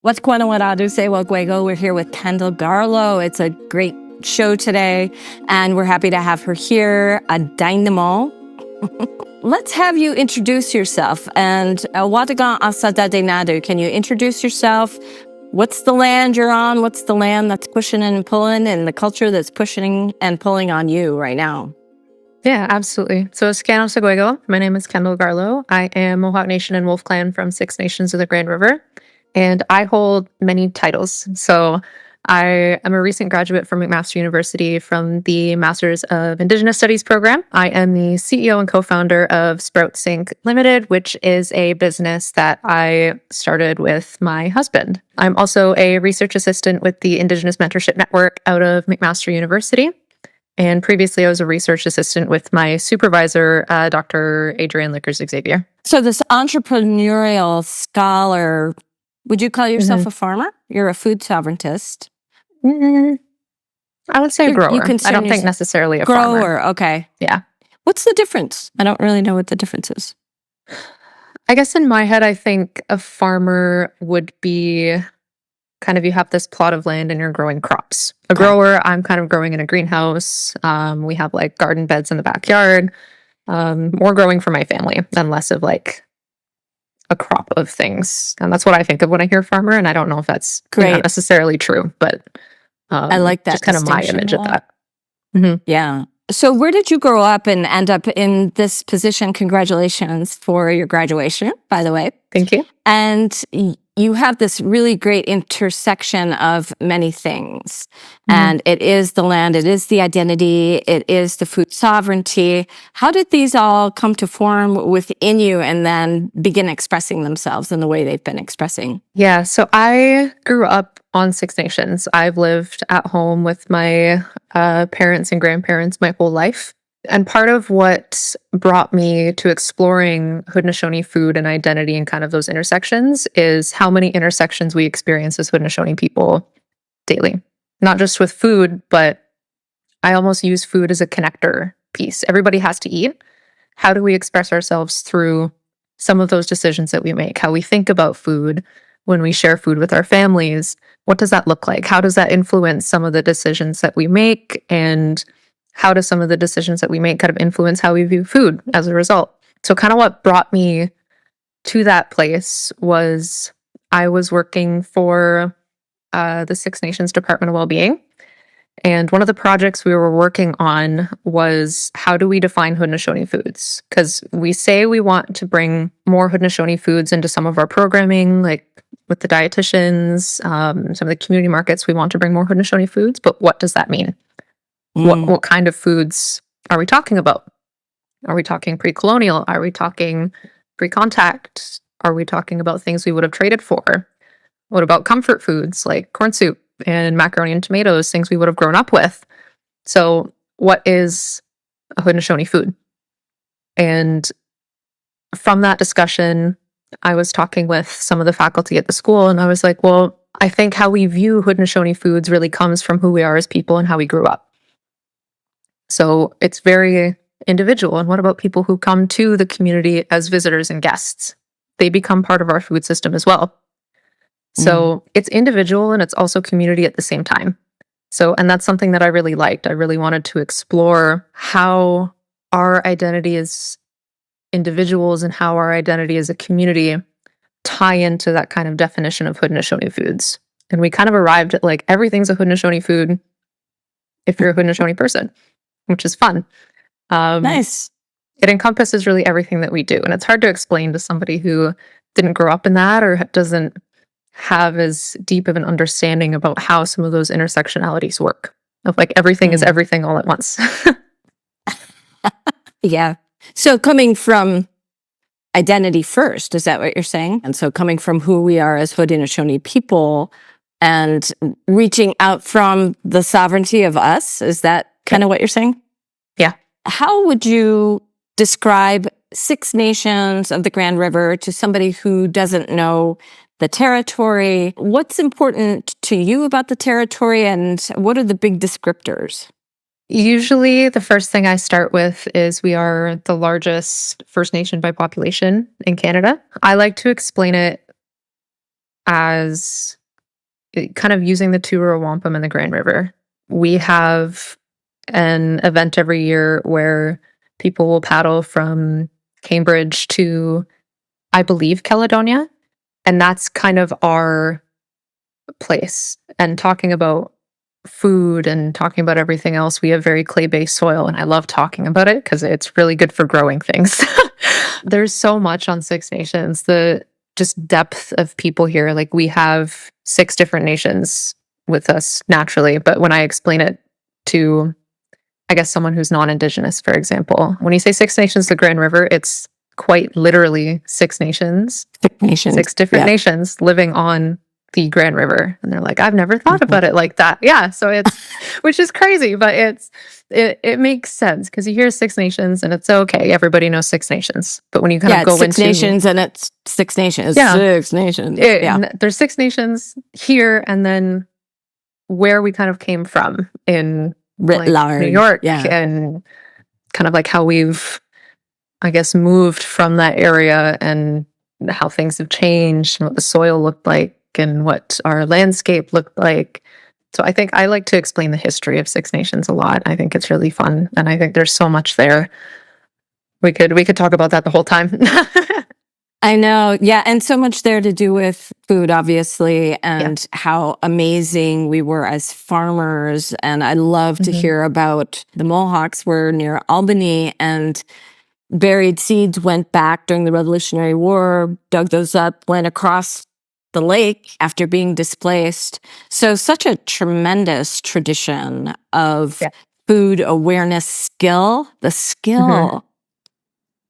What's going on with Aunties? We're here with Kendal Garlow. It's a great show today, and we're happy to have her here. A dynamo. Let's have you introduce yourself. And Watagan Asadade Nadu, can you introduce yourself? What's the land you're on? What's the land that's pushing and pulling, and the culture that's pushing and pulling on you right now? Yeah, absolutely. So, Scanno. My name is Kendal Garlow. I am Mohawk Nation and Wolf Clan from Six Nations of the Grand River, and I hold many titles. So, I am a recent graduate from McMaster University from the Masters of Indigenous Studies program. I am the CEO and co-founder of Sprout Sync Limited, which is a business that I started with my husband. I'm also a research assistant with the Indigenous Mentorship Network out of McMaster University. And previously, I was a research assistant with my supervisor, Dr. Adrienne Lickers-Xavier. So this entrepreneurial scholar, would you call yourself a farmer? You're a food sovereigntist. I would say a grower. You I don't think necessarily a farmer. Grower, okay. Yeah. What's the difference? I don't really know what the difference is. I guess in my head, I think a farmer would be kind of, you have this plot of land and you're growing crops. A grower, I'm kind of growing in a greenhouse. We have like garden beds in the backyard. More growing for my family and less of like a crop of things. And that's what I think of when I hear farmer. And I don't know if that's not necessarily true, but I like that. Just kind of my image of that. Mm-hmm. Yeah. So where did you grow up and end up in this position? Congratulations for your graduation, by the way. Thank you. And you have this really great intersection of many things. And it is the land, it is the identity, it is the food sovereignty. How did these all come to form within you and then begin expressing themselves in the way they've been expressing? Yeah, so I grew up on Six Nations. I've lived at home with my parents and grandparents my whole life. And part of what brought me to exploring Haudenosaunee food and identity and kind of those intersections is how many intersections we experience as Haudenosaunee people daily. Not just with food, but I almost use food as a connector piece. Everybody has to eat. How do we express ourselves through some of those decisions that we make? How we think about food when we share food with our families? What does that look like? How does that influence some of the decisions that we make? And how do some of the decisions that we make kind of influence how we view food as a result? So kind of what brought me to that place was I was working for the Six Nations Department of Wellbeing. And one of the projects we were working on was how do we define Haudenosaunee foods? Because we say we want to bring more Haudenosaunee foods into some of our programming, like with the dietitians, some of the community markets, we want to bring more Haudenosaunee foods. But what does that mean? What kind of foods are we talking about? Are we talking pre-colonial? Are we talking pre-contact? Are we talking about things we would have traded for? What about comfort foods like corn soup and macaroni and tomatoes, things we would have grown up with? So what is a Haudenosaunee food? And from that discussion, I was talking with some of the faculty at the school, and I was like, well, I think how we view Haudenosaunee foods really comes from who we are as people and how we grew up. So it's very individual. And what about people who come to the community as visitors and guests? They become part of our food system as well. So it's individual and it's also community at the same time. So, and that's something that I really liked. I really wanted to explore how our identity as individuals and how our identity as a community tie into that kind of definition of Haudenosaunee foods. And we kind of arrived at like everything's a Haudenosaunee food if you're a Haudenosaunee person, which is fun. Nice. It encompasses really everything that we do. And it's hard to explain to somebody who didn't grow up in that or doesn't have as deep of an understanding about how some of those intersectionalities work. Of like everything is everything all at once. Yeah. So coming from identity first, is that what you're saying? And so coming from who we are as Haudenosaunee people and reaching out from the sovereignty of us, is that kind of what you're saying? Yeah. How would you describe Six Nations of the Grand River to somebody who doesn't know the territory? What's important to you about the territory, and what are the big descriptors? Usually the first thing I start with is we are the largest First Nation by population in Canada. I like to explain it as kind of using the Tuura Wampum and the Grand River. We have an event every year where people will paddle from Cambridge to, I believe, Caledonia. And that's kind of our place. And talking about food and talking about everything else, we have very clay-based soil, and I love talking about it because it's really good for growing things. There's so much on Six Nations. The just depth of people here. Like, we have 6 different nations with us naturally, but when I explain it to, I guess, someone who's non-Indigenous, for example, when you say Six Nations, the Grand River, it's quite literally 6 nations. 6 nations. 6 different nations living on the Grand River. And they're like, I've never thought about it like that. Yeah. So it's, which is crazy, but it makes sense because you hear 6 nations and it's okay. Everybody knows 6 nations. But when you kind of go into 6 nations and it's 6 nations. Yeah. 6 nations. There's 6 nations here, and then where we kind of came from in large, New York, and kind of like how we've, I guess, moved from that area and how things have changed and what the soil looked like and what our landscape looked like. So I think I like to explain the history of 6 Nations a lot. I think it's really fun, and I think there's so much there. We could talk about that the whole time. I know. Yeah. And so much there to do with food, obviously, and how amazing we were as farmers. And I love to hear about the Mohawks were near Albany, and buried seeds went back during the Revolutionary War, dug those up, went across the lake after being displaced. So such a tremendous tradition of food awareness skill. The skill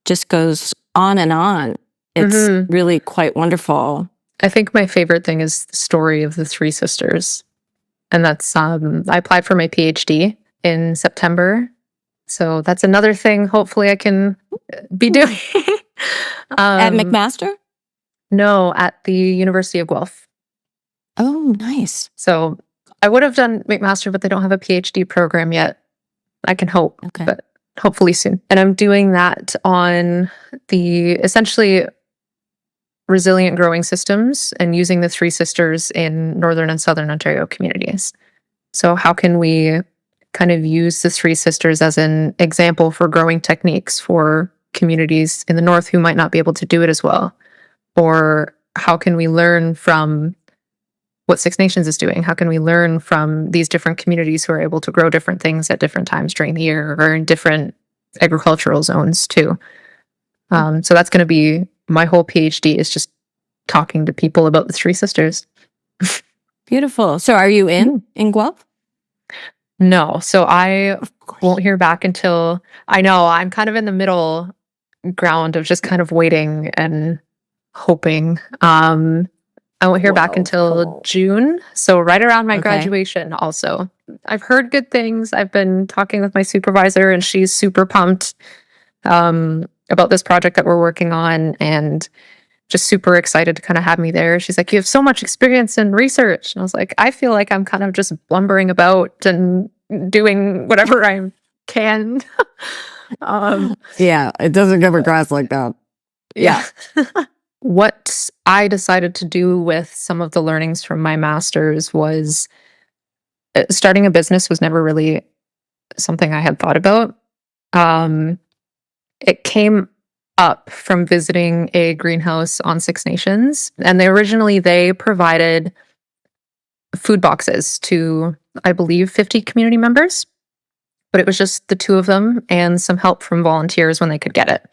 just goes on and on. It's really quite wonderful. I think my favorite thing is the story of the 3 sisters. And that's, I applied for my PhD in September. So that's another thing hopefully I can be doing. At McMaster? No, at the University of Guelph. Oh, nice. So I would have done McMaster, but they don't have a PhD program yet. I can hope, but hopefully soon. And I'm doing that on the essentially resilient growing systems and using the 3 sisters in Northern and Southern Ontario communities. So how can we kind of use the 3 sisters as an example for growing techniques for communities in the North who might not be able to do it as well? Or how can we learn from what 6 Nations is doing? How can we learn from these different communities who are able to grow different things at different times during the year or in different agricultural zones too? So that's going to be my whole PhD, is just talking to people about the 3 sisters. Beautiful. So are you in Guelph? No. So I won't hear back until, I know, I'm kind of in the middle ground of just kind of waiting and hoping. I won't hear back until June. So right around my graduation also. I've heard good things. I've been talking with my supervisor, and she's super pumped about this project that we're working on, and just super excited to kind of have me there. She's like, you have so much experience in research. And I was like, I feel like I'm kind of just blumbering about and doing whatever I can. It doesn't come across like that. Yeah. What I decided to do with some of the learnings from my master's was starting a business was never really something I had thought about. It came up from visiting a greenhouse on 6 Nations, and they provided food boxes to, I believe, 50 community members, but it was just the 2 of them and some help from volunteers when they could get it.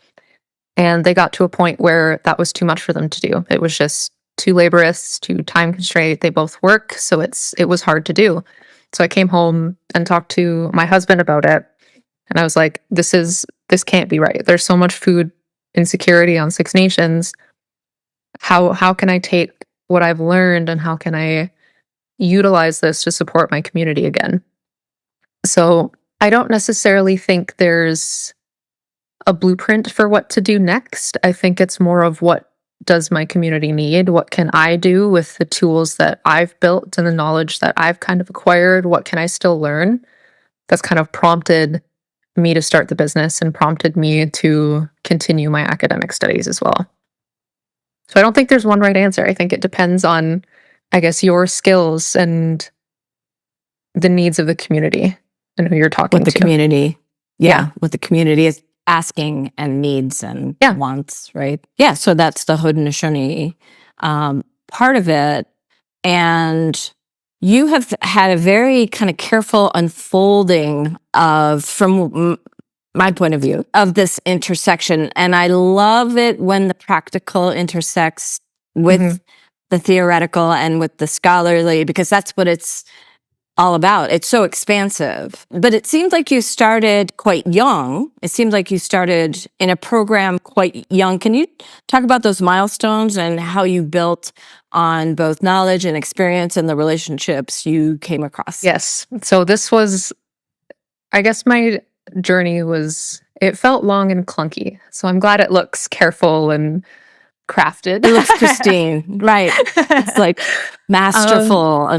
And they got to a point where that was too much for them to do. It was just too laborious, too time constrained. They both work, so it was hard to do. So I came home and talked to my husband about it, and I was like, this can't be right. There's so much food insecurity on 6 Nations. How can I take what I've learned and how can I utilize this to support my community again? So I don't necessarily think there's a blueprint for what to do next. I think it's more of, what does my community need? What can I do with the tools that I've built and the knowledge that I've kind of acquired? What can I still learn? That's kind of prompted me to start the business and prompted me to continue my academic studies as well. So I don't think there's one right answer. I think it depends on, I guess, your skills and the needs of the community and who you're talking What the to. community, Yeah. what the community is asking and needs and Yeah. wants, right? Yeah, so that's the Haudenosaunee part of it. And you have had a very kind of careful unfolding of, from my point of view, of this intersection. And I love it when the practical intersects with Mhm. the theoretical and with the scholarly, because that's what it's all about. It's so expansive. But it seems like you started quite young. It seems like you started in a program quite young. Can you talk about those milestones and how you built on both knowledge and experience and the relationships you came across? Yes. So this was, I guess my journey was, it felt long and clunky. So I'm glad it looks careful and crafted. It looks pristine, right? It's like masterful.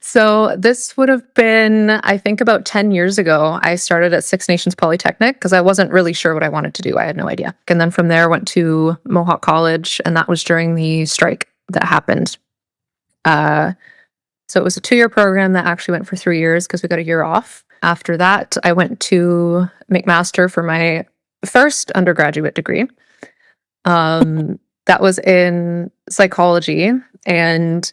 So this would have been, I think, about 10 years ago. I started at Six Nations Polytechnic because I wasn't really sure what I wanted to do. I had no idea. And then from there, went to Mohawk College, and that was during the strike that happened. So it was a 2-year program that actually went for 3 years because we got a year off. After that, I went to McMaster for my first undergraduate degree. That was in psychology, and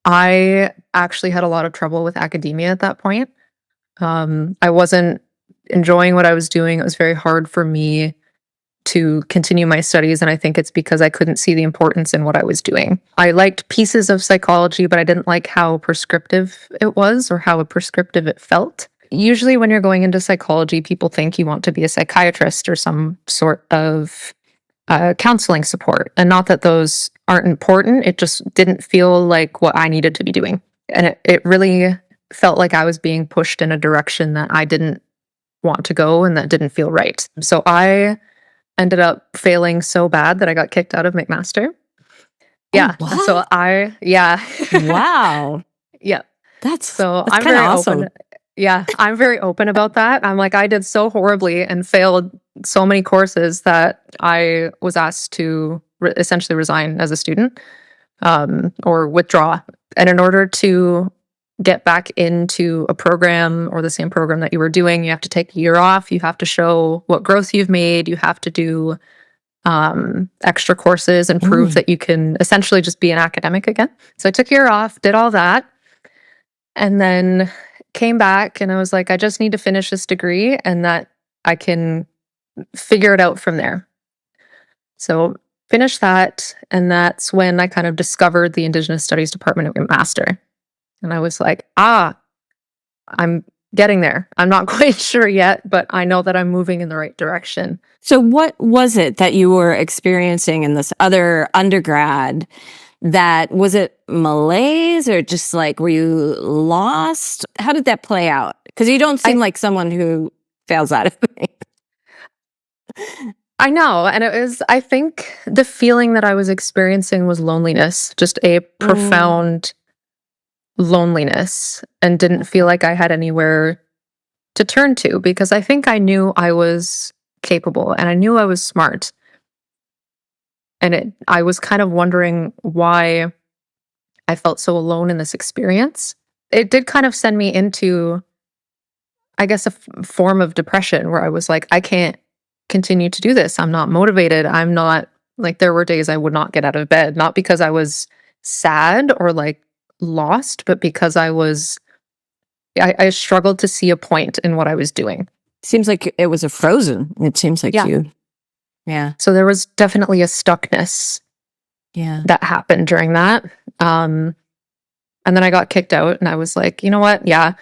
I actually had a lot of trouble with academia at that point. I wasn't enjoying what I was doing. It was very hard for me to continue my studies, and I think it's because I couldn't see the importance in what I was doing. I liked pieces of psychology, but I didn't like how prescriptive it was or how prescriptive it felt. Usually when you're going into psychology, people think you want to be a psychiatrist or some sort of counseling support. And not that those aren't important, it just didn't feel like what I needed to be doing. And it really felt like I was being pushed in a direction that I didn't want to go and that didn't feel right. So I ended up failing so bad that I got kicked out of McMaster. Yeah. Oh, what? So yeah. Wow. Yeah. That's So I'm kind of very awesome. open. Yeah. I'm very open about that. I'm like, I did so horribly and failed so many courses that I was asked to essentially resign as a student, or withdraw. And in order to get back into a program or the same program that you were doing, you have to take a year off. You have to show what growth you've made. You have to do extra courses and prove that you can essentially just be an academic again. So I took a year off, did all that, and then came back and I was like, I just need to finish this degree and that I can figure it out from there. So finished that, and that's when I kind of discovered the Indigenous Studies department at McMaster. And I was like, I'm getting there. I'm not quite sure yet, but I know that I'm moving in the right direction. So what was it that you were experiencing in this other undergrad? That was it malaise or just like, were you lost? How did that play out? Because you don't seem like someone who fails out of things. I know. And it was, I think the feeling that I was experiencing was loneliness, just a profound loneliness, and didn't feel like I had anywhere to turn to because I think I knew I was capable and I knew I was smart. And I was kind of wondering why I felt so alone in this experience. It did kind of send me into, I guess, a form of depression where I was like, I can't continue to do this. I'm not motivated. I'm not, like, there were days I would not get out of bed, not because I was sad or like lost, but because I struggled to see a point in what I was doing. Seems like it was a frozen. It seems like yeah. So there was definitely a stuckness that happened during that. And then I got kicked out and I was like, you know what? Yeah,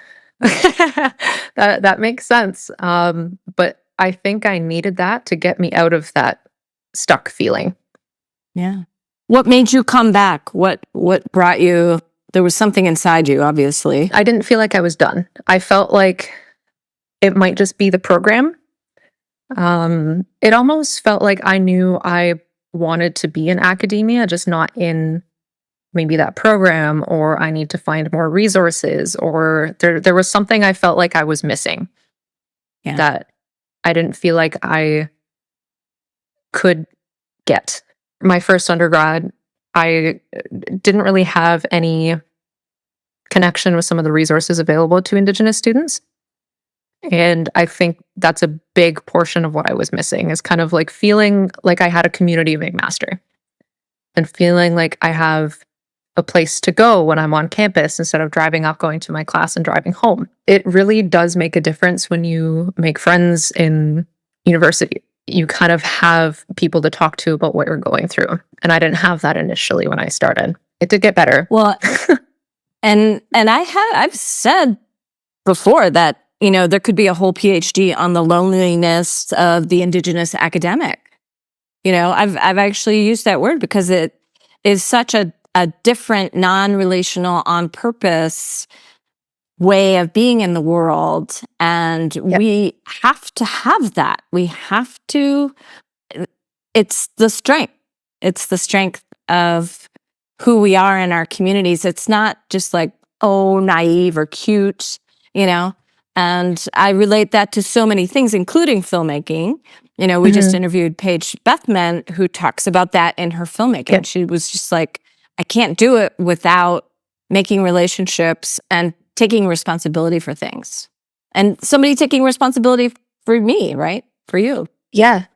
that makes sense. But I think I needed that to get me out of that stuck feeling. Yeah. What made you come back? What brought you? There was something inside you, obviously. I didn't feel like I was done. I felt like it might just be the program. It almost felt like I knew I wanted to be in academia, just not in maybe that program, or I need to find more resources, or there was something I felt like I was missing. Yeah. That I didn't feel like I could get my first undergrad, I didn't really have any connection with some of the resources available to Indigenous students. And I think that's a big portion of what I was missing, is kind of like feeling like I had a community of McMaster and feeling like I have a place to go when I'm on campus instead of driving up, going to my class, and driving home. It really does make a difference when you make friends in university. You kind of have people to talk to about what you're going through. And I didn't have that initially when I started. It did get better. Well, and I've said before that, there could be a whole PhD on the loneliness of the Indigenous academic. I've actually used that word because it is such a different, non-relational, on purpose way of being in the world. And we have to have that. We have to, it's the strength. It's the strength of who we are in our communities. It's not just like, oh, naive or cute, And I relate that to so many things, including filmmaking. We just interviewed Paige Bethman, who talks about that in her filmmaking. Yep. She was just like, I can't do it without making relationships and taking responsibility for things. And somebody taking responsibility for me, right? For you. Yeah.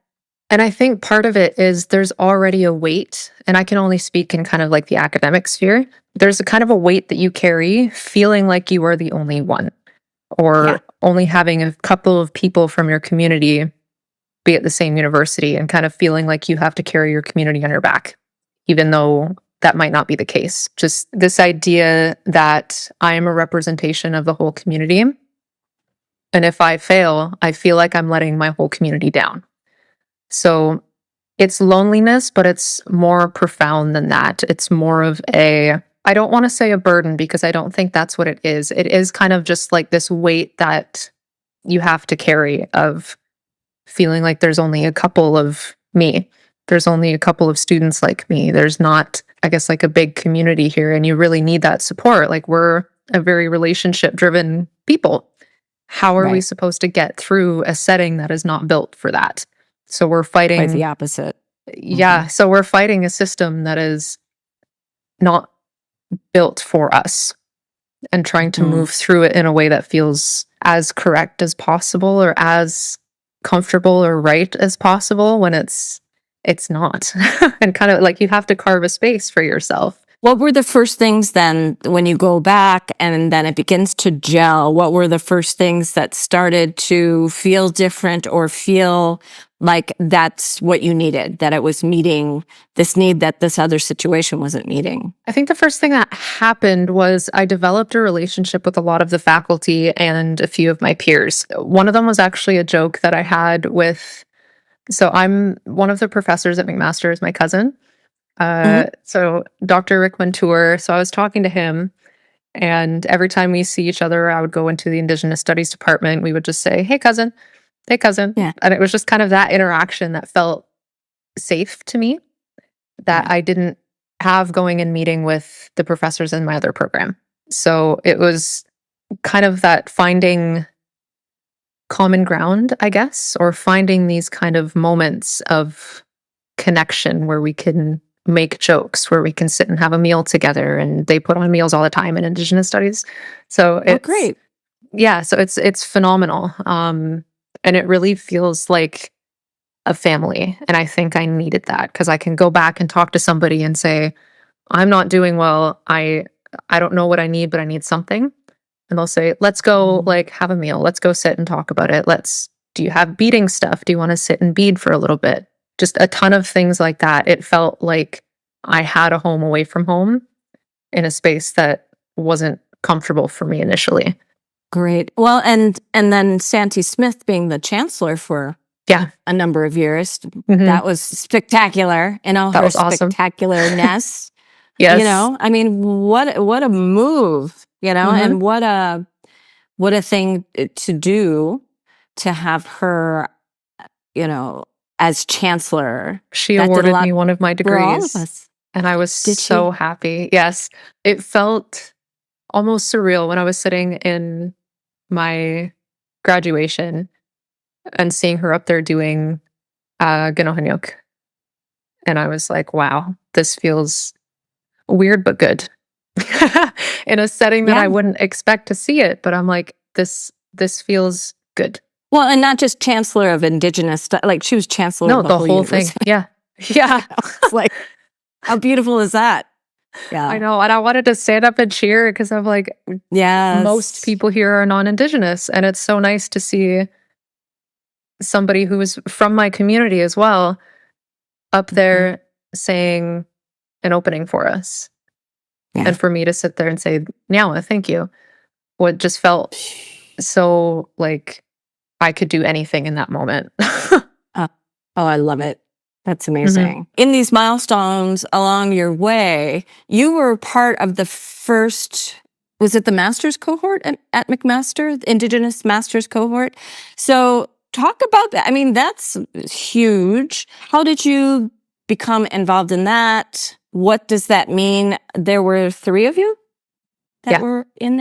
And I think part of it is there's already a weight, and I can only speak in kind of like the academic sphere. There's a kind of a weight that you carry, feeling like you are the only one, or only having a couple of people from your community be at the same university, and kind of feeling like you have to carry your community on your back, even though that might not be the case. Just this idea that I am a representation of the whole community. And if I fail, I feel like I'm letting my whole community down. So it's loneliness, but it's more profound than that. It's more of I don't want to say a burden, because I don't think that's what it is. It is kind of just like this weight that you have to carry, of feeling like there's only a couple of me. There's only a couple of students like me. There's not, I guess, like a big community here, and you really need that support. Like, we're a very relationship-driven people. How are we supposed to get through a setting that is not built for that? So we're fighting... Quite the opposite. Yeah, so we're fighting a system that is not built for us, and trying to move through it in a way that feels as correct as possible, or as comfortable or right as possible, when it's not. And kind of like you have to carve a space for yourself. What were the first things then, when you go back and then it begins to gel? What were the first things that started to feel different, or feel like that's what you needed, that it was meeting this need that this other situation wasn't meeting? I think the first thing that happened was I developed a relationship with a lot of the faculty and a few of my peers. One of them was actually a joke that I had with... So I'm one of the professors at McMaster is my cousin. So Dr. Rick Montour. So I was talking to him, and every time we see each other, I would go into the Indigenous Studies department. We would just say, "Hey, cousin. Hey, cousin." Yeah. And it was just kind of that interaction that felt safe to me, that I didn't have going and meeting with the professors in my other program. So it was kind of that finding common ground, I guess, or finding these kind of moments of connection where we can make jokes, where we can sit and have a meal together. And they put on meals all the time in Indigenous studies. So it's great. Yeah, so it's phenomenal. And it really feels like a family. And I think I needed that, because I can go back and talk to somebody and say, I'm not doing well. I don't know what I need, but I need something. And they'll say, let's go like have a meal. Let's go sit and talk about it. Do you have beading stuff? Do you want to sit and bead for a little bit? Just a ton of things like that. It felt like I had a home away from home, in a space that wasn't comfortable for me initially. Great. Well, and then Santee Smith being the chancellor for a number of years, that was spectacular in all her awesome. spectacularness. Yes. I mean, what a move, and what a thing to do, to have her, as chancellor. She awarded me one of my for all of degrees, us. and I was so happy. Yes. It felt almost surreal when I was sitting in my graduation and seeing her up there doing Ganohanyuk. And I was like, wow, this feels weird but good. In a setting that Yeah. I wouldn't expect to see it, but I'm like, this feels good. Well, and not just chancellor of Indigenous, like she was chancellor No, of the the whole whole thing. university. Yeah. Yeah. It's like, how beautiful is that? I Yeah. know. And I wanted to stand up and cheer because I'm like, Yes. most people here are non-Indigenous. And it's so nice to see somebody who is from my community as well up there saying an opening for us. Yeah. And for me to sit there and say, Nyawa, thank you. What just felt so like I could do anything in that moment. Oh, I love it. That's Mhm. amazing. In these milestones along your way, you were part of the first, was it the master's cohort at McMaster, the Indigenous master's cohort? So talk about that. I mean, that's huge. How did you become involved in that? What does that mean? There were 3 of you that Yeah. were in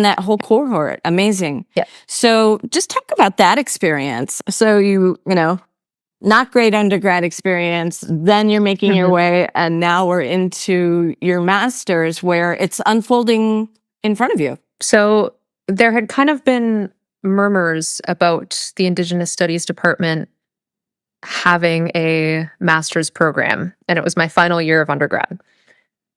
that whole cohort. Amazing. Yeah. So just talk about that experience. So you know, not great undergrad experience, then you're making your Mhm. way, and now we're into your master's where it's unfolding in front of you. So there had kind of been murmurs about the Indigenous Studies department having a master's program, and it was my final year of undergrad.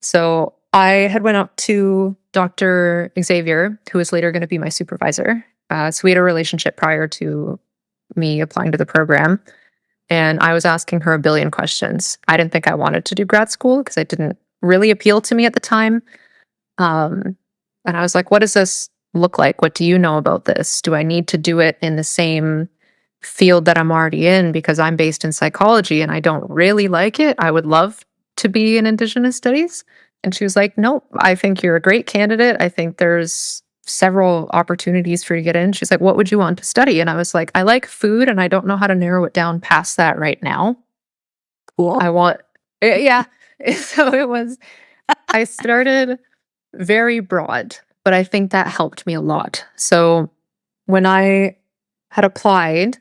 So I had went up to Dr. Xavier, who was later going to be my supervisor. So we had a relationship prior to me applying to the program. And I was asking her a billion questions. I didn't think I wanted to do grad school because it didn't really appeal to me at the time. And I was like, what does this look like? What do you know about this? Do I need to do it in the same field that I'm already in because I'm based in psychology and I don't really like it? I would love to be in Indigenous studies. And she was like, nope, I think you're a great candidate. I think there's several opportunities for you to get in. She's like, what would you want to study? And I was like, I like food and I don't know how to narrow it down past that right now. Cool. I want, yeah. So it was, I started very broad, but I think that helped me a lot. So when I had applied,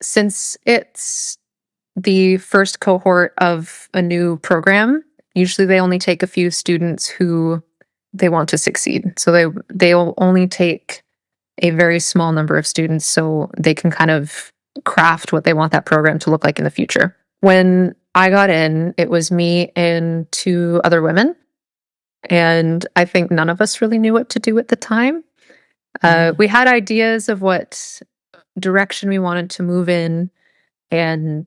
since it's the first cohort of a new program, usually they only take a few students who they want to succeed. So they'll only take a very small number of students so they can kind of craft what they want that program to look like in the future. When I got in, it was me and 2 other women. And I think none of us really knew what to do at the time. We had ideas of what direction we wanted to move in and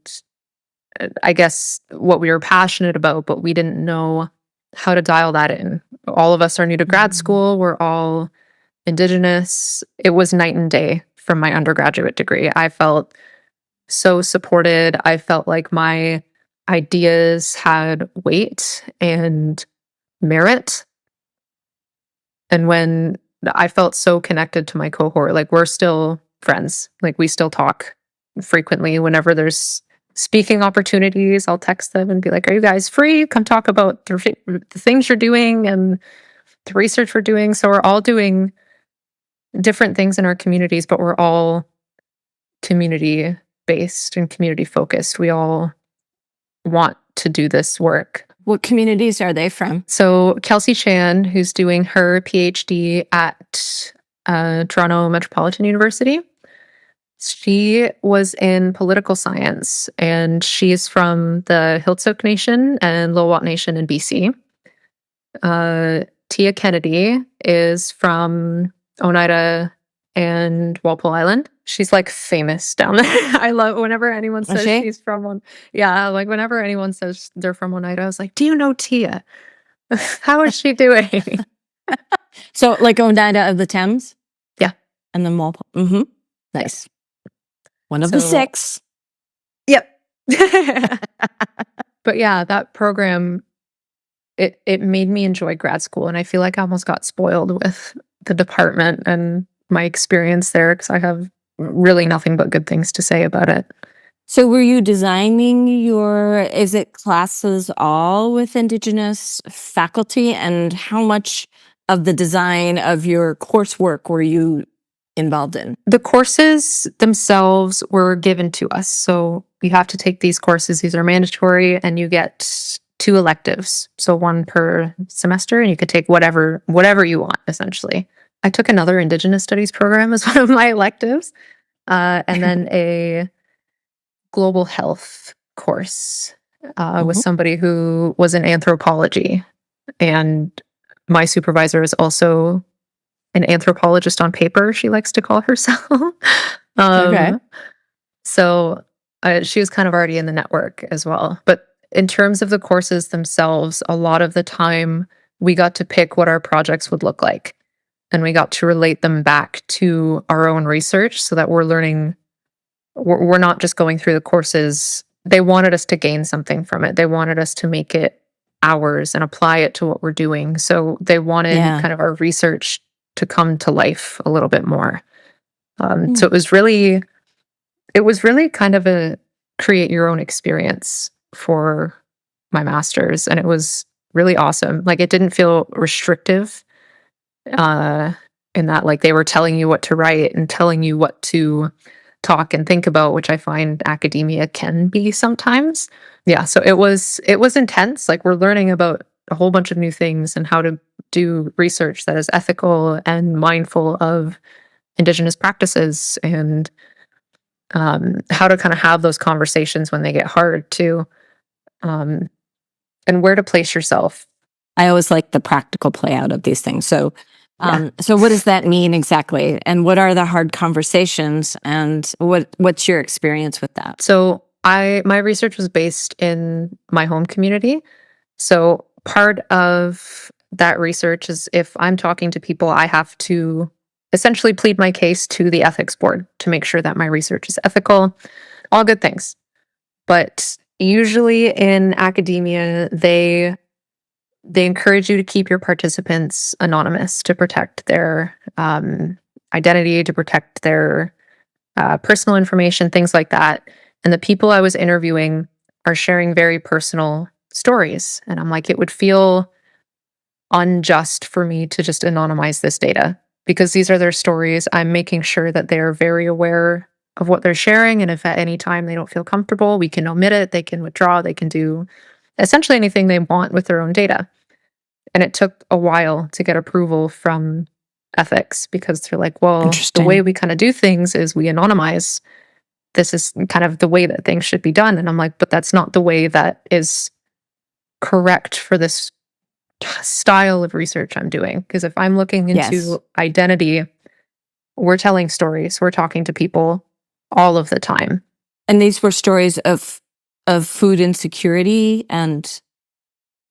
I guess what we were passionate about, but we didn't know how to dial that in. All of us are new to grad school. We're all Indigenous. It was night and day from my undergraduate degree. I felt so supported. I felt like my ideas had weight and merit. And when I felt so connected to my cohort, like we're still friends, like we still talk frequently whenever there's speaking opportunities. I'll text them and be like, are you guys free? Come talk about the things you're doing and the research we're doing. So we're all doing different things in our communities, but we're all community based and community focused. We all want to do this work. What communities are they from? So Kelsey Chan, who's doing her PhD at Toronto Metropolitan University, she was in political science, and she's from the Heiltsuk Nation and Lil'wat Nation in BC. Tia Kennedy is from Oneida and Walpole Island. She's like famous down there. I love whenever anyone says she? she's from one. Yeah, like whenever anyone says they're from Oneida, I was like, do you know Tia? How is she doing? So like Oneida of the Thames? Yeah. And then Walpole. Mm-hmm. Nice. One of the So- 6. Yep. But yeah, that program, it made me enjoy grad school. And I feel like I almost got spoiled with the department and my experience there because I have really nothing but good things to say about it. So were you designing is it classes all with Indigenous faculty? And how much of the design of your coursework were you involved in? The courses themselves were given to us. So you have to take these courses. These are mandatory, and you get 2 electives. So 1 per semester, and you could take whatever you want, essentially. I took another Indigenous studies program as one of my electives, and then a global health course with somebody who was in anthropology. And my supervisor is also an anthropologist on paper, she likes to call herself. Okay. So she was kind of already in the network as well. But in terms of the courses themselves, a lot of the time we got to pick what our projects would look like. And we got to relate them back to our own research so that we're learning, we're not just going through the courses. They wanted us to gain something from it. They wanted us to make it ours and apply it to what we're doing. So they wanted kind of our research to come to life a little bit more. So it was really kind of a create your own experience for my master's, and it was really awesome. Like, it didn't feel restrictive in that, like, they were telling you what to write and telling you what to talk and think about, which I find academia can be sometimes. Yeah, so it was intense. Like, we're learning about a whole bunch of new things and how to do research that is ethical and mindful of Indigenous practices, and how to kind of have those conversations when they get hard too, and where to place yourself. I always like the practical play out of these things. So, so what does that mean exactly? And what are the hard conversations? And what's your experience with that? So my research was based in my home community. So part of that research is, if I'm talking to people, I have to essentially plead my case to the ethics board to make sure that my research is ethical. All good things. But usually in academia, they encourage you to keep your participants anonymous to protect their identity, to protect their personal information, things like that. And the people I was interviewing are sharing very personal stories. And I'm like, it would feel unjust for me to just anonymize this data, because these are their stories. I'm making sure that they're very aware of what they're sharing. And if at any time they don't feel comfortable, we can omit it, they can withdraw, they can do essentially anything they want with their own data. And it took a while to get approval from ethics, because they're like, well, the way we kind of do things is we anonymize. This is kind of the way that things should be done. And I'm like, but that's not the way that is correct for this style of research I'm doing. Because if I'm looking into identity, we're telling stories, we're talking to people all of the time. And these were stories of food insecurity and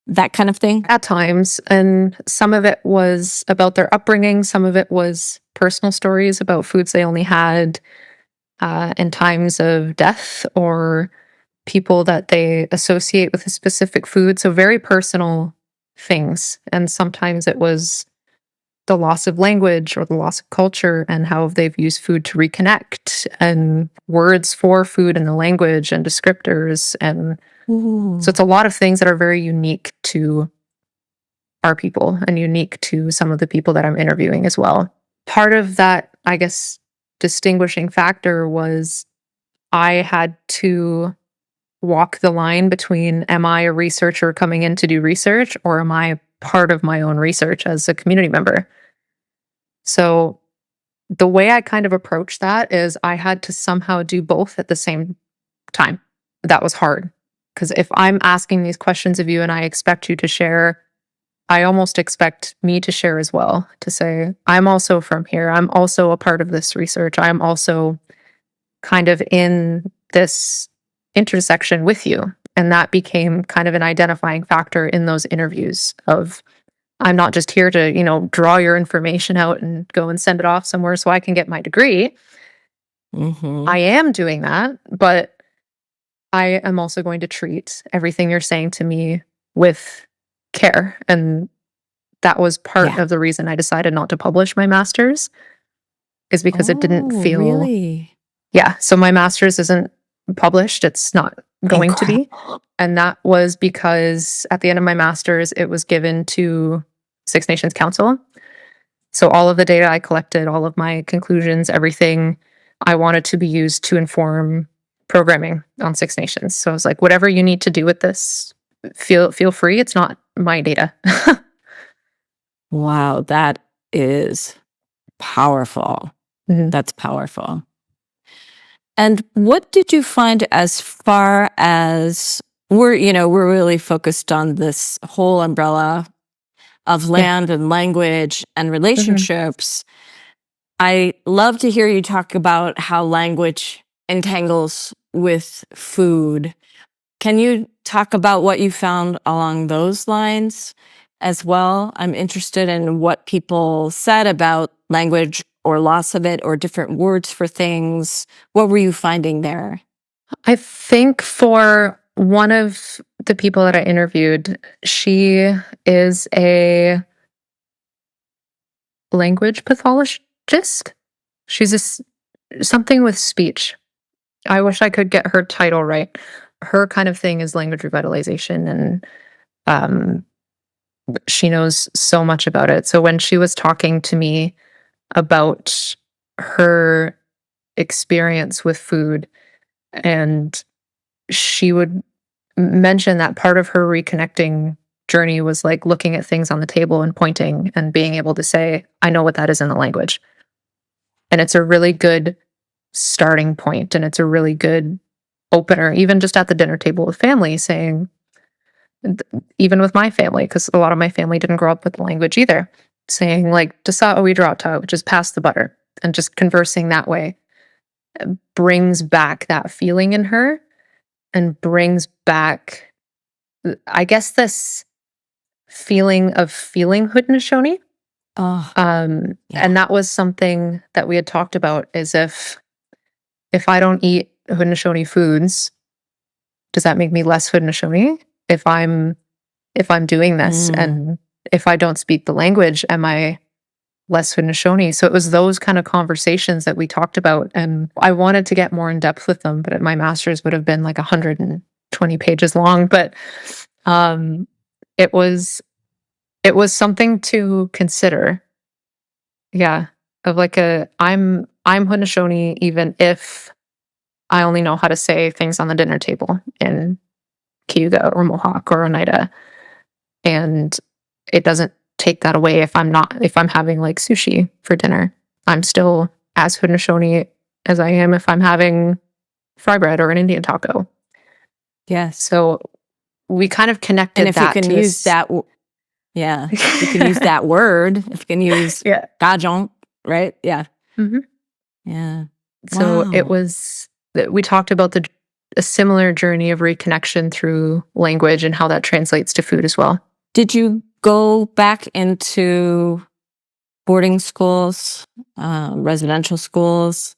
that kind of thing? At times. And some of it was about their upbringing. Some of it was personal stories about foods they only had in times of death, or people that they associate with a specific food. So very personal things. And sometimes it was the loss of language or the loss of culture, and how they've used food to reconnect, and words for food in the language and descriptors. And so it's a lot of things that are very unique to our people and unique to some of the people that I'm interviewing as well. Part of that, I guess, distinguishing factor was I had to walk the line between, am I a researcher coming in to do research, or am I part of my own research as a community member? So the way I kind of approached that is I had to somehow do both at the same time. That was hard, because if I'm asking these questions of you and I expect you to share, I almost expect me to share as well, to say, I'm also from here. I'm also a part of this research. I'm also kind of in this intersection with you. And that became kind of an identifying factor in those interviews of, I'm not just here to, draw your information out and go and send it off somewhere so I can get my degree. I am doing that, but I am also going to treat everything you're saying to me with care. And that was part of the reason I decided not to publish my master's, is because it didn't feel... Really? Yeah. So my master's isn't published. It's not going to be. And that was because at the end of my master's, it was given to Six Nations Council. So all of the data I collected, all of my conclusions, everything I wanted to be used to inform programming on Six Nations. So I was like, whatever you need to do with this, feel free. It's not my data. Wow, that is powerful. Mhm. That's powerful. And what did you find as far as we're really focused on this whole umbrella of Yeah. land and language and Mhm. relationships. I love to hear you talk about how language entangles with food. Can you talk about what you found along those lines as well? I'm interested in what people said about language or loss of it or different words for things. What were you finding there? I think for one of the people that I interviewed, she is a language pathologist. She's something with speech. I wish I could get her title right. Her kind of thing is language revitalization, and um, she knows so much about it. So when she was talking to me about her experience with food, and she would mention that part of her reconnecting journey was like looking at things on the table and pointing and being able to say, I know what that is in the language. And it's a really good starting point, and it's a really good opener, even just at the dinner table with family, saying, even with my family, because a lot of my family didn't grow up with the language either, saying like "Dasa oidrata," which is pass the butter, and just conversing that way brings back that feeling in her and brings back, I guess, this feeling of feeling Haudenosaunee. Oh, yeah. And that was something that we had talked about, is if I don't eat Haudenosaunee foods, does that make me less Haudenosaunee? If I'm if I'm doing this, Mm. and if I don't speak the language, am I less Haudenosaunee? So it was those kind of conversations that we talked about, and I wanted to get more in depth with them, but my master's would have been like 120 pages long. But um, it was it was something to consider. Yeah, of like I'm Haudenosaunee even if I only know how to say things on the dinner table in Cayuga or Mohawk or Oneida. And it doesn't take that away if I'm having like sushi for dinner. I'm still as Haudenosaunee as I am if I'm having fry bread or an Indian taco. Yes. So we kind of And connected if you that can to use this. yeah, if you can use that word, if you can use Yeah. gajon, right? Yeah. Mhm. Yeah. So it Wow. was that we talked about a similar journey of reconnection through language and how that translates to food as well. Did you go back into boarding schools, residential schools?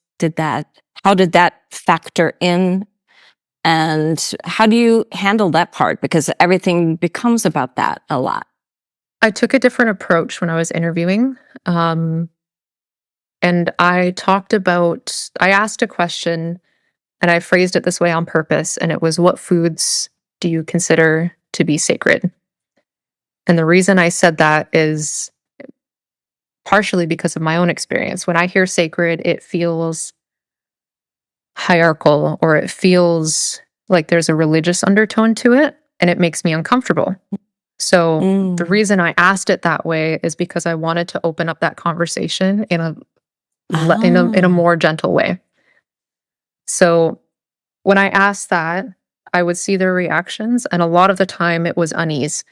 How did that factor in? And how do you handle that part? Because everything becomes about that a lot. I took a different approach when I was interviewing. Um, and I asked a question, and I phrased it this way on purpose. And it was, what foods do you consider to be sacred? And the reason I said that is partially because of my own experience. When I hear sacred, it feels hierarchical, or it feels like there's a religious undertone to it, and it makes me uncomfortable. So the Mm. reason I asked it that way is because I wanted to open up that conversation in a Ah, more gentle way. So when I asked that, I would see their reactions, and a lot of the time it was unease.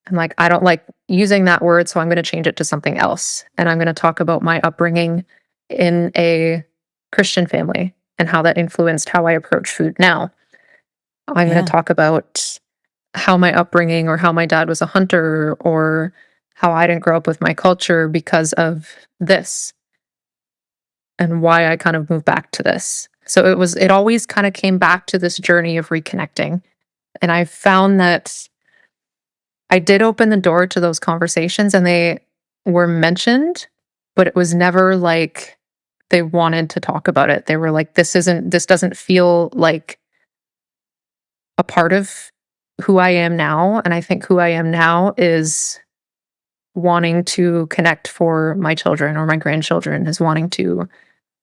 I'm like, I don't like using that word, so I'm going to change it to something else. And I'm going to talk about my upbringing in a Christian family and how that influenced how I approach food now. I'm going to yeah. talk about how my upbringing, or how my dad was a hunter, or how I didn't grow up with my culture because of this, and why I kind of moved back to this. So it always kind of came back to this journey of reconnecting. And I found that I did open the door to those conversations, and they were mentioned, but it was never like they wanted to talk about it. They were like, this doesn't feel like a part of who I am now. And I think who I am now is wanting to connect for my children or my grandchildren, is wanting to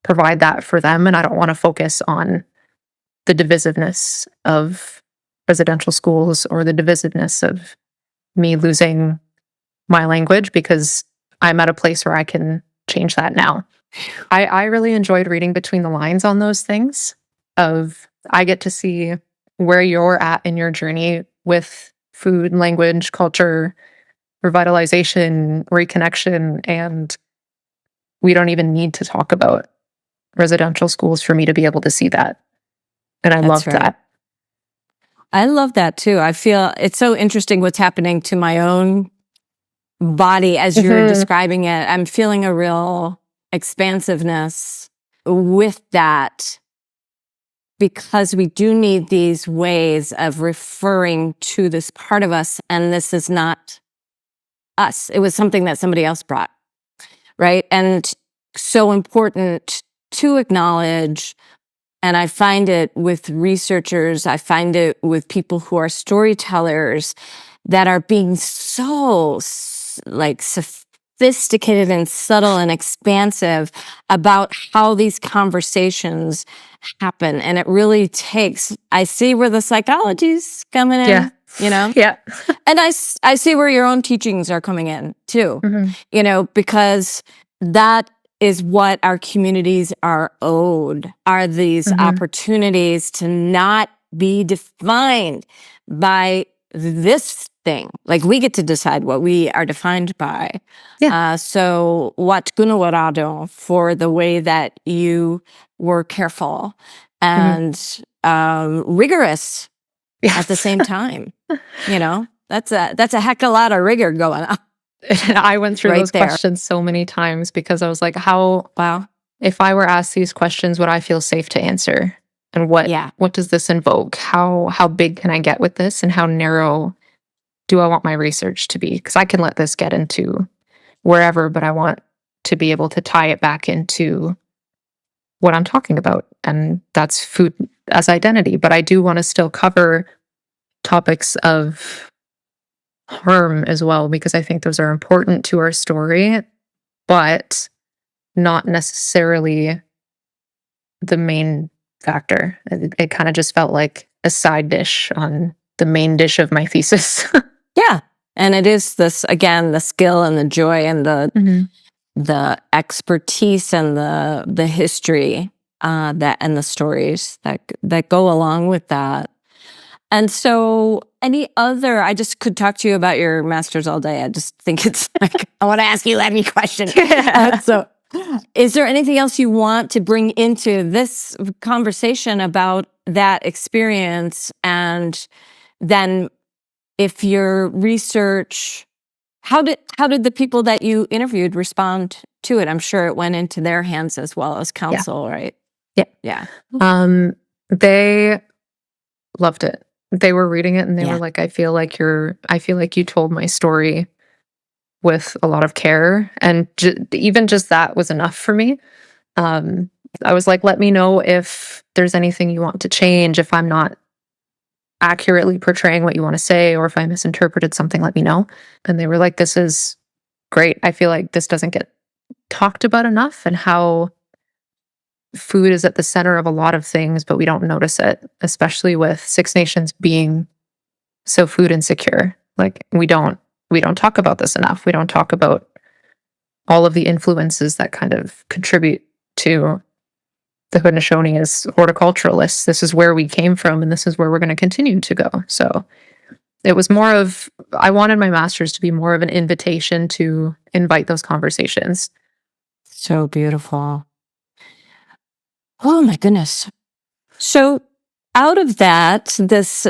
provide that for them. And I don't want to focus on the divisiveness of residential schools or the divisiveness of me losing my language, because I'm at a place where I can change that now. I really enjoyed reading between the lines on those things. I get to see where you're at in your journey with food, language, culture, revitalization, reconnection, and we don't even need to talk about residential schools for me to be able to see that. And I love that. I love that too. I feel it's so interesting what's happening to my own body as you're describing it. I'm feeling a real expansiveness with that, because we do need these ways of referring to this part of us, and this is not us. It was something that somebody else brought, right? And so important to acknowledge. And I find it with researchers, I find it with people who are storytellers that are being so like sophisticated and subtle and expansive about how these conversations happen. And it really takes, I see where the psychology's coming in, Yeah. you know? Yeah. And I see where your own teachings are coming in too, you know, because that is what our communities are owed, are these opportunities to not be defined by this thing. Like, we get to decide what we are defined by. Yeah. So wat gunawarado for the way that you were careful and rigorous at the same time. You know, that's a heck of a lot of rigor going on. And I went through Right those there. questions so many times because I was like, how, Wow. if I were asked these questions, would I feel safe to answer? And what does this invoke? How big can I get with this? And how narrow do I want my research to be? Because I can let this get into wherever, but I want to be able to tie it back into what I'm talking about. And that's food as identity. But I do want to still cover topics of harm as well, because I think those are important to our story, but not necessarily the main factor. It kind of just felt like a side dish on the main dish of my thesis. Yeah. And it is this, again, the skill and the joy and the expertise and the history that and the stories that go along with that. And so I just could talk to you about your master's all day. I just think it's like, I want to ask you any question. So is there anything else you want to bring into this conversation about that experience? And then if your research, how did the people that you interviewed respond to it? I'm sure it went into their hands as well as counsel, right? Yeah. They loved it. They were reading it and they were like, I feel like you told my story with a lot of care. And even just that was enough for me. I was like, let me know if there's anything you want to change, if I'm not accurately portraying what you want to say, or if I misinterpreted something, let me know. And they were like, this is great. I feel like this doesn't get talked about enough, and how food is at the center of a lot of things, but we don't notice it, especially with Six Nations being so food insecure. Like, we don't talk about this enough. We don't talk about all of the influences that kind of contribute to the Haudenosaunee as horticulturalists. This is where we came from, and this is where we're going to continue to go. So it was more of, I wanted my master's to be more of an invitation to invite those conversations. So beautiful. Oh my goodness. So out of that, this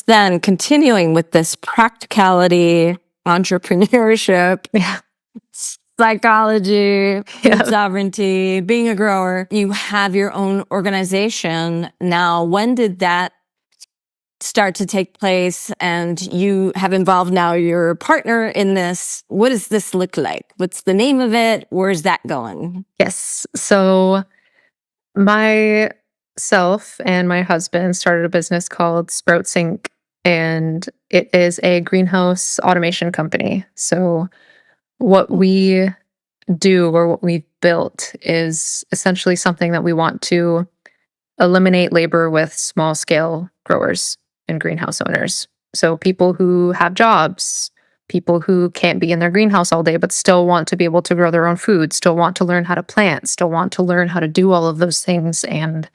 then continuing with this practicality, entrepreneurship, psychology, food sovereignty, being a grower, you have your own organization now. When did that start to take place? And you have involved now your partner in this. What does this look like? What's the name of it? Where's that going? Yes. So myself and my husband started a business called Sprouts Inc., and it is a greenhouse automation company. So What we do or what we've built is essentially something that we want to eliminate labor with small scale growers and greenhouse owners. So people who have jobs, people who can't be in their greenhouse all day but still want to be able to grow their own food, still want to learn how to plant, still want to learn how to do all of those things and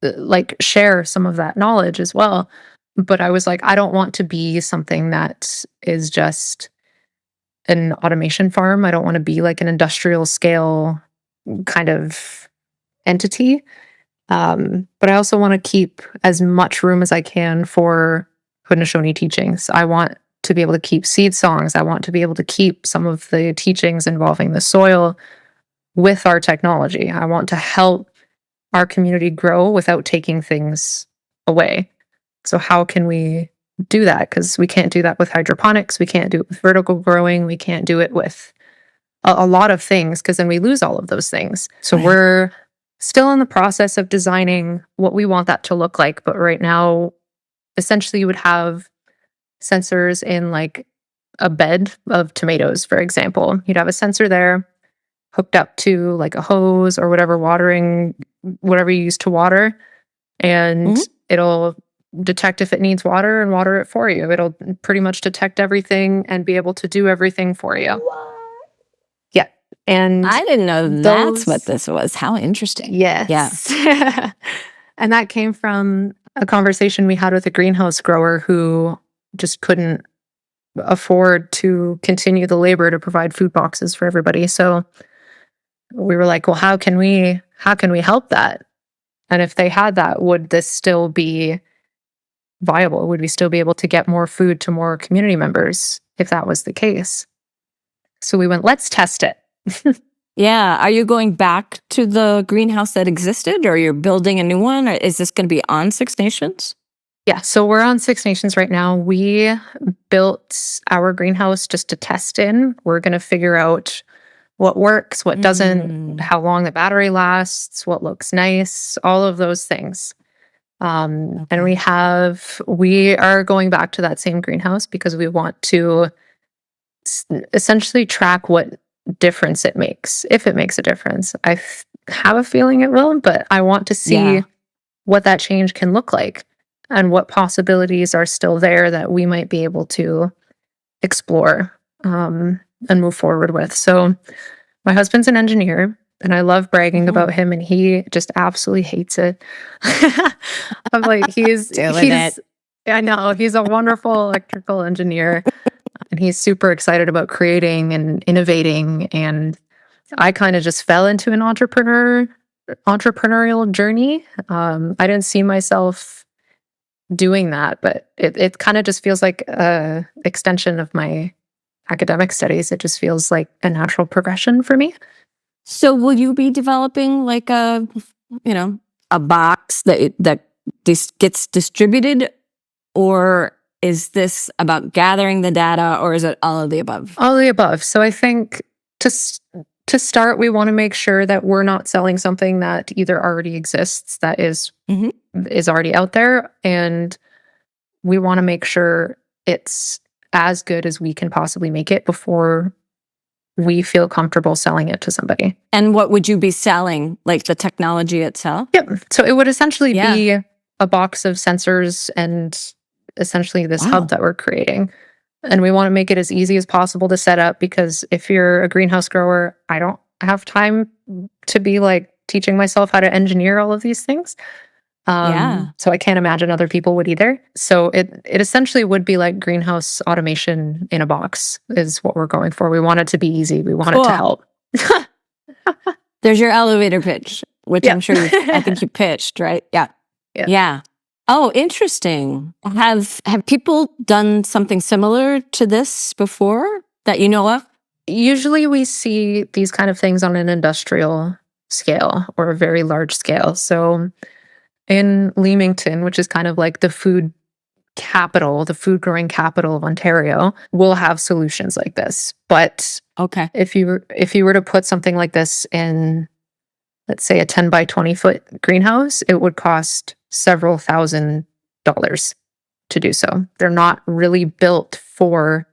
like share some of that knowledge as well. But I was like, I don't want to be something that is just an automation farm. I don't want to be like an industrial scale kind of entity. But I also want to keep as much room as I can for Haudenosaunee teachings. I want to be able to keep seed songs. I want to be able to keep some of the teachings involving the soil with our technology. I want to help our community grow without taking things away. So how can we do that? Because we can't do that with hydroponics. We can't do it with vertical growing. We can't do it with a lot of things because then we lose all of those things. So we're still in the process of designing what we want that to look like. But right now, essentially, you would have sensors in like a bed of tomatoes, for example. You'd have a sensor there hooked up to like a hose or whatever you use to water. And it'll detect if it needs water and water it for you. It'll pretty much detect everything and be able to do everything for you. What? Yeah. And I didn't know that's what this was. How interesting. Yes. Yeah. And that came from a conversation we had with a greenhouse grower who just couldn't afford to continue the labor to provide food boxes for everybody. So we were like, well, how can we help that? And if they had that, would this still be viable? Would we still be able to get more food to more community members if that was the case? So we went, let's test it. Yeah. Are you going back to the greenhouse that existed or you're building a new one? Or is this going to be on Six Nations? Yeah. So we're on Six Nations right now. We built our greenhouse just to test in. We're going to figure out what works, what doesn't, how long the battery lasts, what looks nice, all of those things. And we are going back to that same greenhouse because we want to essentially track what difference it makes, if it makes a difference. I have a feeling it will, but I want to see what that change can look like and what possibilities are still there that we might be able to explore and move forward with. So my husband's an engineer and I love bragging about him and he just absolutely hates it. I'm like, I know, he's a wonderful electrical engineer and he's super excited about creating and innovating. And I kind of just fell into an entrepreneurial journey. I didn't see myself doing that, but it kind of just feels like a extension of my academic studies. It just feels like a natural progression for me. So will you be developing like a box that gets distributed, or is this about gathering the data, or is it all of the above? All of the above. So I think to start, we want to make sure that we're not selling something that either already exists, that is already out there, and we want to make sure it's as good as we can possibly make it before we feel comfortable selling it to somebody. And what would you be selling? Like the technology itself? Yep. So it would essentially be a box of sensors and essentially this hub that we're creating. And we want to make it as easy as possible to set up because if you're a greenhouse grower, I don't have time to be like teaching myself how to engineer all of these things. So I can't imagine other people would either. So it essentially would be like greenhouse automation in a box is what we're going for. We want it to be easy. We want it to help. There's your elevator pitch, which I'm sure I think you pitched, right? Yeah. Oh, interesting. Have people done something similar to this before that you know of? Usually we see these kind of things on an industrial scale or a very large scale. So in Leamington, which is kind of like the food growing capital of Ontario, we'll have solutions like this. But if you were to put something like this in, let's say, a 10 by 20 foot greenhouse, it would cost several $1,000s to do so. They're not really built for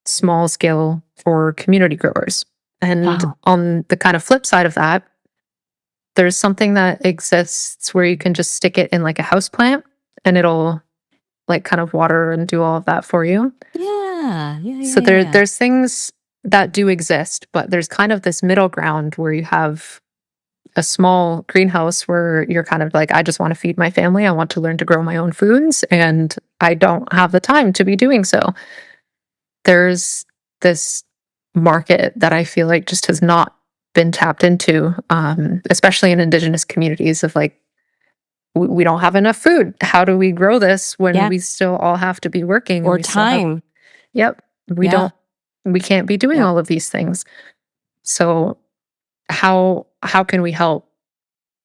small scale for community growers. And Wow. on the kind of flip side of that, there's something that exists where you can just stick it in like a house plant and it'll like kind of water and do all of that for you. Yeah. Yeah. So Yeah. Yeah. there's things that do exist, but there's kind of this middle ground where you have a small greenhouse where you're kind of like, I just want to feed my family. I want to learn to grow my own foods, and I don't have the time to be doing so. There's this market that I feel like just has not been tapped into, especially in Indigenous communities of like, we don't have enough food. How do we grow this when Yeah. we still all have to be working and Or we still have, time. yep, Yeah. we can't be doing Yep. all of these things. So how can we help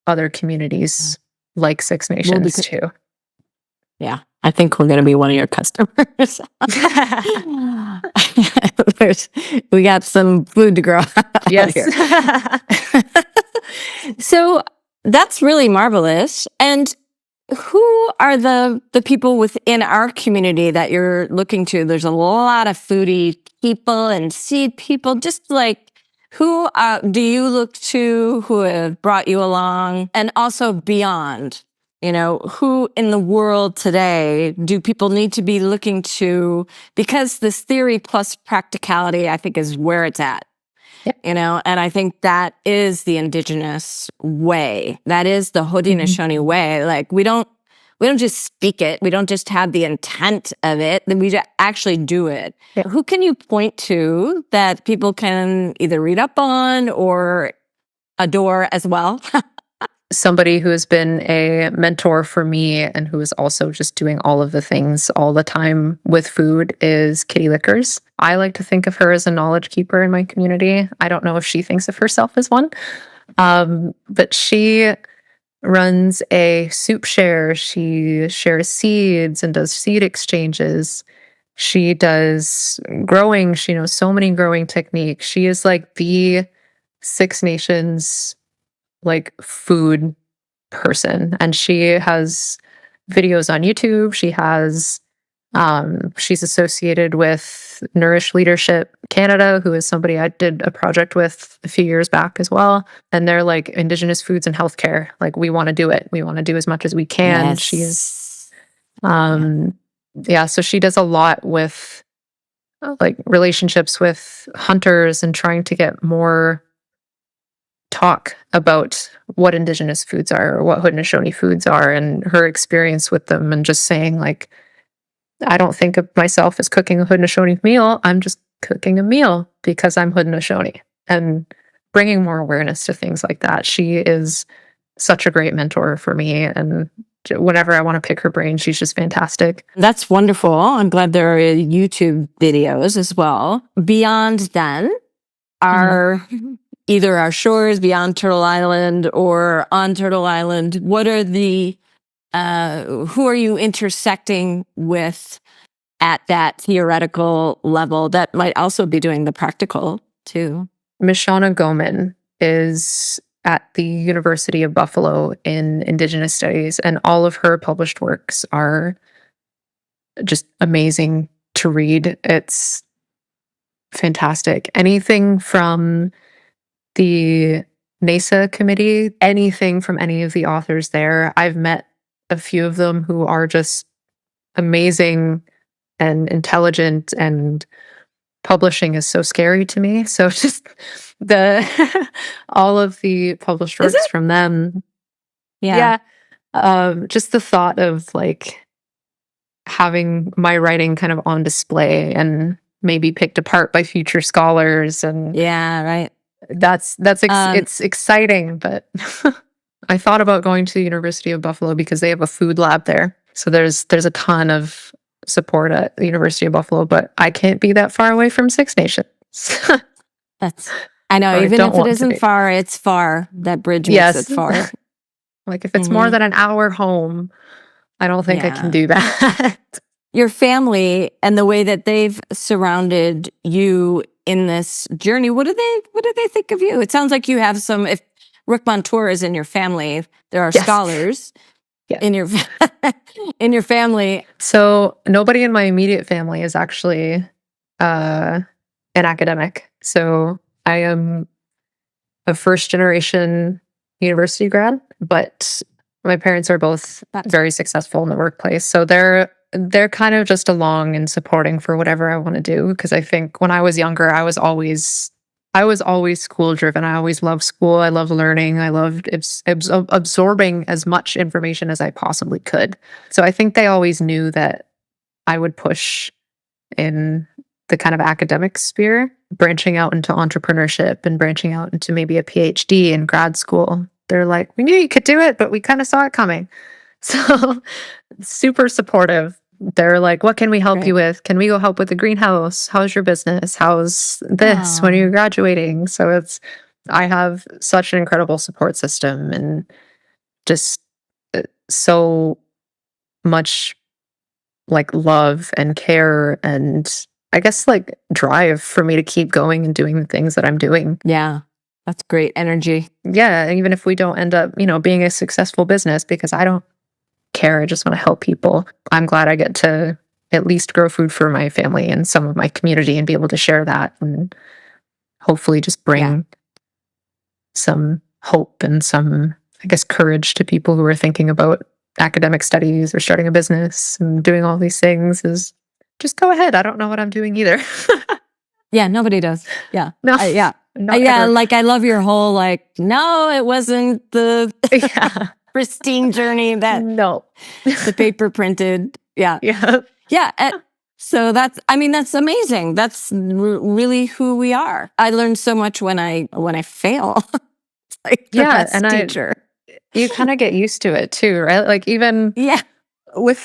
other communities like Six Nations because- too? Yeah. I think we're going to be one of your customers. We got some food to grow out Yes. here. So that's really marvelous. And who are the people within our community that you're looking to? There's a lot of foodie people and seed people. Just like, who do you look to who have brought you along? And also beyond, who in the world today do people need to be looking to? Because this theory plus practicality, I think, is where it's at. Yep. And I think that is the Indigenous way. That is the Haudenosaunee way. Like, we don't just speak it. We don't just have the intent of it. Then we actually do it. Yep. Who can you point to that people can either read up on or adore as well? Somebody who has been a mentor for me and who is also just doing all of the things all the time with food is Kitty Lickers. I like to think of her as a knowledge keeper in my community. I don't know if she thinks of herself as one, but she runs a soup share. She shares seeds and does seed exchanges. She does growing. She knows so many growing techniques. She is like the Six Nations like food person, and she has videos on YouTube. She has she's associated with Nourish Leadership Canada, who is somebody I did a project with a few years back as well. And they're like Indigenous foods and healthcare. Like, we want to do it. We want to do as much as we can. Yes. She's so she does a lot with like relationships with hunters and trying to get more talk about what Indigenous foods are or what Haudenosaunee foods are and her experience with them, and just saying like, I don't think of myself as cooking a Haudenosaunee meal. I'm just cooking a meal because I'm Haudenosaunee, and bringing more awareness to things like that. She is such a great mentor for me, and whenever I want to pick her brain, she's just fantastic. That's wonderful. I'm glad there are YouTube videos as well. Beyond then are either our shores beyond Turtle Island or on Turtle Island. What are the who are you intersecting with at that theoretical level that might also be doing the practical too? Mishana Goman is at the University of Buffalo in Indigenous Studies, and all of her published works are just amazing to read. It's fantastic. Anything from the NASA committee, anything from any of the authors there. I've met a few of them who are just amazing and intelligent, and publishing is so scary to me. So just the all of the published works from them. Yeah. Just the thought of like having my writing kind of on display and maybe picked apart by future scholars, and Yeah, right. it's exciting. But I thought about going to the University of Buffalo because they have a food lab there. So there's a ton of support at the University of Buffalo, but I can't be that far away from Six Nations. I know, Or I even don't if it want to isn't be. far, it's far. That bridge makes Yes. it far. Like, if it's more than an hour home, I don't think I Yeah. can do that. Your family and the way that they've surrounded you in this journey, what do they think of you? It sounds like you have some, if Rick Montour is in your family, there are Yes. scholars Yeah. in your in your family. So nobody in my immediate family is actually an academic. So I am a first generation university grad, but my parents are both very successful in the workplace. So they're kind of just along and supporting for whatever I want to do. Because I think when I was younger, I was always school driven. I always loved school. I loved learning. I loved absorbing as much information as I possibly could. So I think they always knew that I would push in the kind of academic sphere, branching out into entrepreneurship and branching out into maybe a PhD in grad school. They're like, we knew you could do it, but we kind of saw it coming. So super supportive. They're like, what can we help you with? Can we go help with the greenhouse? How's your business? How's this? When are you graduating? So I have such an incredible support system and just so much like love and care and I guess like drive for me to keep going and doing the things that I'm doing. Yeah. That's great energy. Yeah. Even if we don't end up, being a successful business, because I don't care. I just want to help people. I'm glad I get to at least grow food for my family and some of my community and be able to share that and hopefully just bring some hope and some, I guess, courage to people who are thinking about academic studies or starting a business and doing all these things. Is just go ahead. I don't know what I'm doing either. Yeah, nobody does. Yeah. No. Yeah. Like I love your whole no, it wasn't the pristine journey that the paper printed. Yeah. Yeah. Yeah. So that's amazing. That's really who we are. I learned so much when I fail. It's like the best teacher. You kind of get used to it too, right? Like even with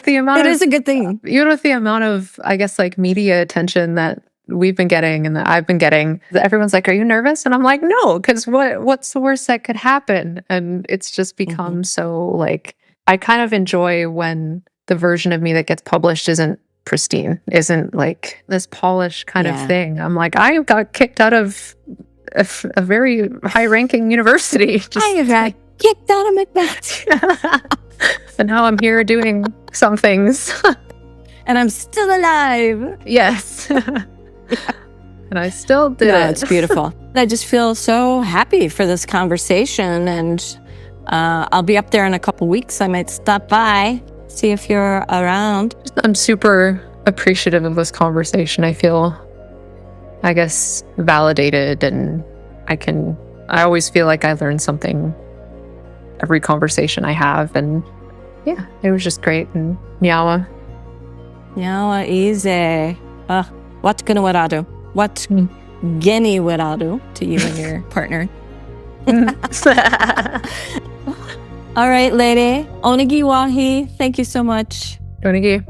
the amount it is a good thing. Even with the amount of, I guess, like media attention that we've been getting and that I've been getting, everyone's like, are you nervous? And I'm like, no, because what's the worst that could happen? And it's just become so like, I kind of enjoy when the version of me that gets published isn't pristine, isn't like this polished kind of thing. I'm like, I got kicked out of a very high-ranking university. I got kicked out of McMaster. And now I'm here doing some things. And I'm still alive. Yes. And I still did it. It's beautiful. I just feel so happy for this conversation. And I'll be up there in a couple weeks. I might stop by, see if you're around. I'm super appreciative of this conversation. I feel, I guess, validated, and I always feel like I learn something every conversation I have. And yeah, it was just great. And Nyawa. Nyawa easy. What gonna waradu? What geni waradu to you and your partner? All right, lady. Onigi wahi. Thank you so much. Onigi.